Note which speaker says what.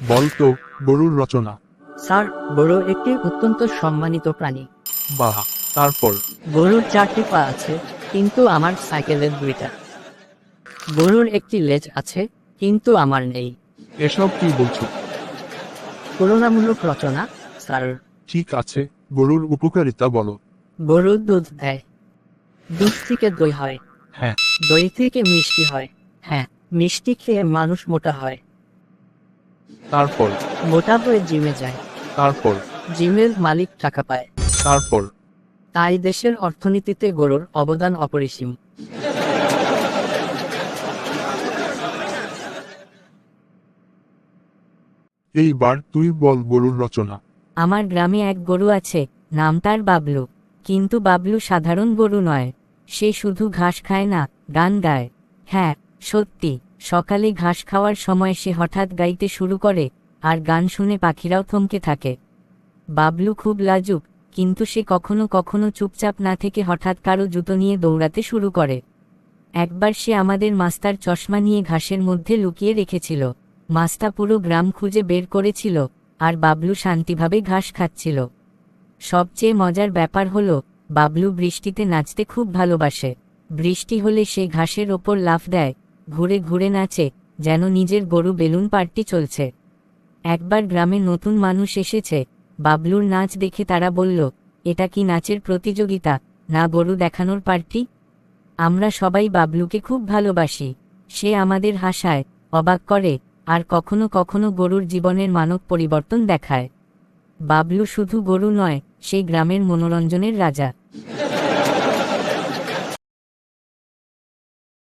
Speaker 1: বলতো গরুর রচনা।
Speaker 2: স্যার, গরু একটি অত্যন্ত সম্মানিত প্রাণী।
Speaker 1: বাহ, তারপর?
Speaker 2: গরুর 4টি পা আছে, কিন্তু আমার সাইকেলের 2টা। গরুর একটি লেজ আছে, কিন্তু আমার নেই।
Speaker 1: এসব কি বলছো?
Speaker 2: তুলনামূলক রচনা, স্যার।
Speaker 1: ঠিক আছে, গরুর উপকারিতা বলো।
Speaker 2: গরু দুধ দেয়। দুধ থেকে দই হয়।
Speaker 1: হ্যাঁ।
Speaker 2: দই থেকে মিষ্টি হয়। হ্যাঁ। মিষ্টি খেয়ে মানুষ মোটা হয়।
Speaker 1: তারপর?
Speaker 2: মোটা হয়ে জিমে যায়।
Speaker 1: তারপর?
Speaker 2: জিমের মালিক টাকা পায়।
Speaker 1: তারপর?
Speaker 2: তাই দেশের অর্থনীতিতে গরুর অবদান অপরিসীম।
Speaker 1: এইবার তুই বল গরুর রচনা।
Speaker 2: আমার গ্রামে এক গরু আছে, নাম তার বাবলু। কিন্তু বাবলু সাধারণ গরু নয়। সে শুধু ঘাস খায় না, গান গায়। হ্যাঁ, সত্যি। সকালে ঘাস খাওয়ার সময় সে হঠাৎ গাইতে শুরু করে, আর গান শুনে পাখিরাও থমকে থাকে। বাবলু খুব লাজুক, কিন্তু সে কখনো কখনো চুপচাপ না থেকে হঠাৎ কারো জুতো নিয়ে দৌড়াতে শুরু করে। একবার সে আমাদের মাস্টার চশমা নিয়ে ঘাসের মধ্যে লুকিয়ে রেখেছিল। মাস্টা পুরো গ্রাম খুঁজে বের করেছিল, আর বাবলু শান্তিভাবে ঘাস খাচ্ছিল। সবচেয়ে মজার ব্যাপার হলো, বাবলু বৃষ্টিতে নাচতে খুব ভালোবাসে। বৃষ্টি হলে সে ঘাসের ওপর লাফ দেয়, ঘুরে ঘুরে নাচে, যেন নিজের গরু বেলুন পার্টি চলছে। একবার গ্রামে নতুন মানুষ এসেছে। বাবলুর নাচ দেখে তারা বলল, এটা কি নাচের প্রতিযোগিতা, না গরু দেখানোর পার্টি? আমরা সবাই বাবলুকে খুব ভালোবাসি। সে আমাদের হাসায়, অবাক করে, আর কখনো কখনো গরুর জীবনের মানব পরিবর্তন দেখায়। বাবলু শুধু গরু নয়, সেই গ্রামের মনোরঞ্জনের রাজা।